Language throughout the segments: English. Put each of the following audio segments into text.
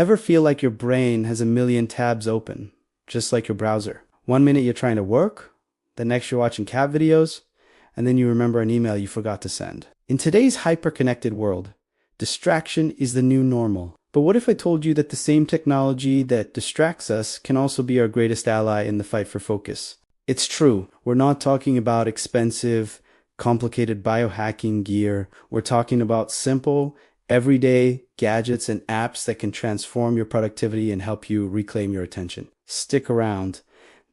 Ever feel like your brain has a million tabs open, just like your browser? One minute you're trying to work, the next you're watching cat videos, and then you remember an email you forgot to send. In today's hyper-connected world, distraction is the new normal. But what if I told you that the same technology that distracts us can also be our greatest ally in the fight for focus? It's true. We're not talking about expensive, complicated biohacking gear. We're talking about simple, everyday gadgets and apps that can transform your productivity and help you reclaim your attention. Stick around,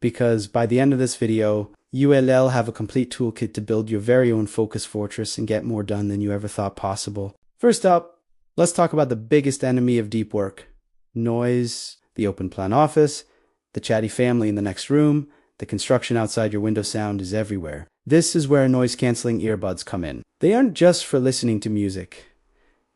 because by the end of this video, ULL have a complete toolkit to build your very own focus fortress and get more done than you ever thought possible. First up, let's talk about the biggest enemy of deep work: noise, the open plan office, the chatty family in the next room, the construction outside your window sound is everywhere. This is where noise-canceling earbuds come in. They aren't just for listening to music.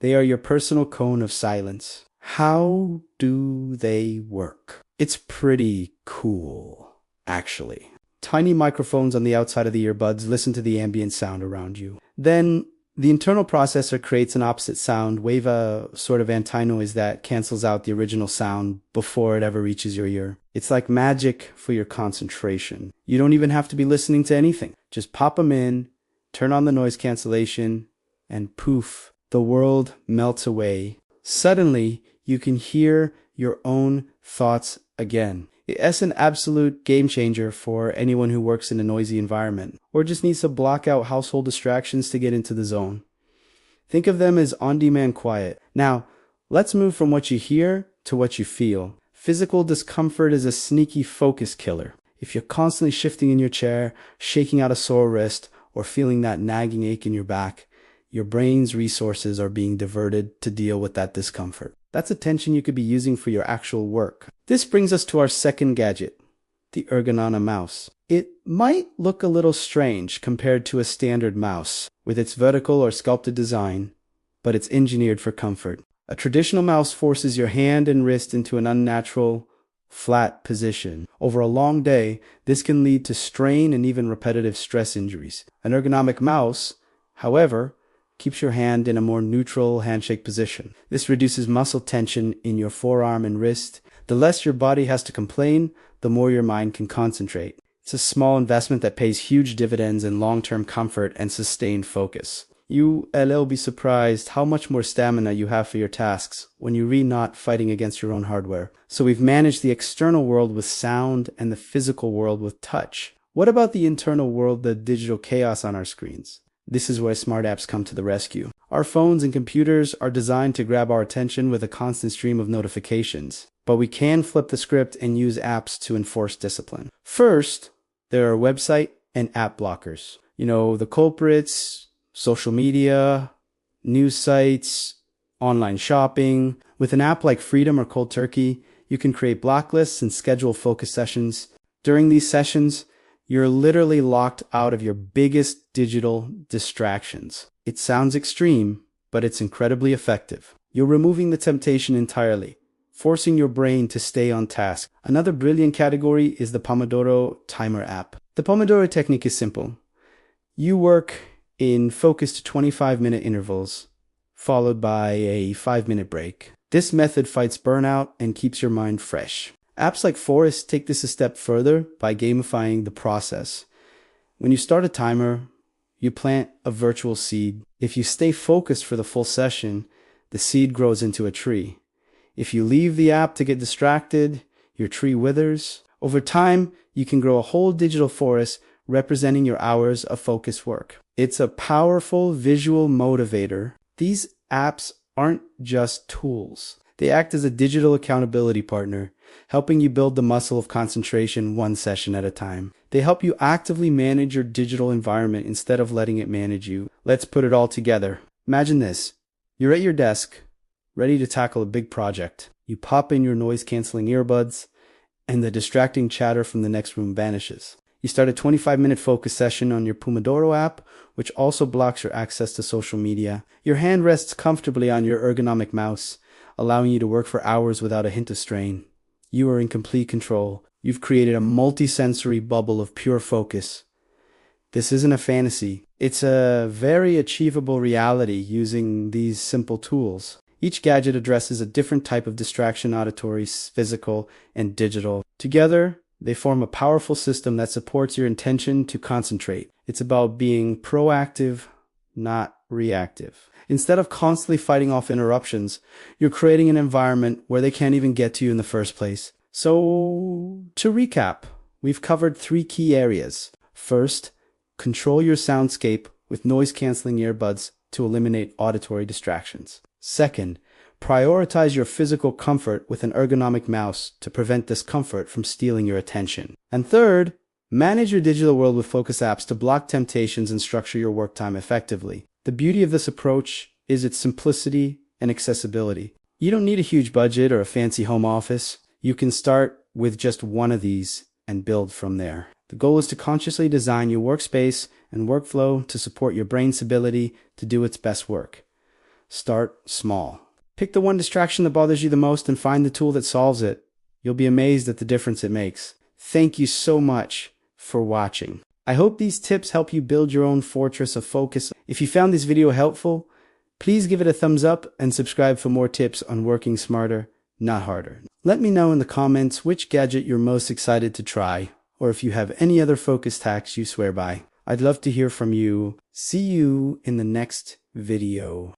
They are your personal cone of silence. How do they work? It's pretty cool, actually. Tiny microphones on the outside of the earbuds listen to the ambient sound around you. Then the internal processor creates an opposite sound wave, a sort of anti-noise that cancels out the original sound before it ever reaches your ear. It's like magic for your concentration. You don't even have to be listening to anything. Just pop them in, turn on the noise cancellation, and poof, the world melts away. Suddenly, you can hear your own thoughts again. It's an absolute game changer for anyone who works in a noisy environment or just needs to block out household distractions to get into the zone. Think of them as on-demand quiet. Now, let's move from what you hear to what you feel. Physical discomfort is a sneaky focus killer. If you're constantly shifting in your chair, shaking out a sore wrist, or feeling that nagging ache in your back, your brain's resources are being diverted to deal with that discomfort. That's attention you could be using for your actual work. This brings us to our second gadget, the Ergonomic Mouse. It might look a little strange compared to a standard mouse with its vertical or sculpted design, but it's engineered for comfort. A traditional mouse forces your hand and wrist into an unnatural, flat position. Over a long day, this can lead to strain and even repetitive stress injuries. An ergonomic mouse, however, keeps your hand in a more neutral handshake position. This reduces muscle tension in your forearm and wrist. The less your body has to complain, the more your mind can concentrate. It's a small investment that pays huge dividends in long-term comfort and sustained focus. You'll be surprised how much more stamina you have for your tasks when you're not fighting against your own hardware. So we've managed the external world with sound and the physical world with touch. What about the internal world, the digital chaos on our screens? This is where smart apps come to the rescue. Our phones and computers are designed to grab our attention with a constant stream of notifications, but we can flip the script and use apps to enforce discipline. First, there are website and app blockers. The culprits: social media, news sites, online shopping. With an app like Freedom or Cold Turkey, you can create blocklists and schedule focus sessions. During these sessions, you're literally locked out of your biggest digital distractions. It sounds extreme, but it's incredibly effective. You're removing the temptation entirely, forcing your brain to stay on task. Another brilliant category is the Pomodoro Timer app. The Pomodoro technique is simple. You work in focused 25-minute intervals, followed by a 5-minute break. This method fights burnout and keeps your mind fresh. Apps like Forest take this a step further by gamifying the process. When you start a timer, you plant a virtual seed. If you stay focused for the full session, the seed grows into a tree. If you leave the app to get distracted, your tree withers. Over time, you can grow a whole digital forest representing your hours of focused work. It's a powerful visual motivator. These apps aren't just tools. They act as a digital accountability partner, helping you build the muscle of concentration one session at a time. They help you actively manage your digital environment instead of letting it manage you. Let's put it all together. Imagine this. You're at your desk, ready to tackle a big project. You pop in your noise-canceling earbuds, and the distracting chatter from the next room vanishes. You start a 25-minute focus session on your Pomodoro app, which also blocks your access to social media. Your hand rests comfortably on your ergonomic mouse, allowing you to work for hours without a hint of strain. You are in complete control. You've created a multi-sensory bubble of pure focus. This isn't a fantasy. It's a very achievable reality using these simple tools. Each gadget addresses a different type of distraction: auditory, physical, and digital. Together, they form a powerful system that supports your intention to concentrate. It's about being proactive, not reactive. Instead of constantly fighting off interruptions, you're creating an environment where they can't even get to you in the first place. So, to recap, we've covered 3 key areas. First, control your soundscape with noise-canceling earbuds to eliminate auditory distractions. Second, prioritize your physical comfort with an ergonomic mouse to prevent discomfort from stealing your attention. And third, manage your digital world with focus apps to block temptations and structure your work time effectively. The beauty of this approach is its simplicity and accessibility. You don't need a huge budget or a fancy home office. You can start with just one of these and build from there. The goal is to consciously design your workspace and workflow to support your brain's ability to do its best work. Start small. Pick the one distraction that bothers you the most and find the tool that solves it. You'll be amazed at the difference it makes. Thank you so much for watching. I hope these tips help you build your own fortress of focus. If you found this video helpful, please give it a thumbs up and subscribe for more tips on working smarter, not harder. Let me know in the comments which gadget you're most excited to try, or if you have any other focus hacks you swear by. I'd love to hear from you. See you in the next video.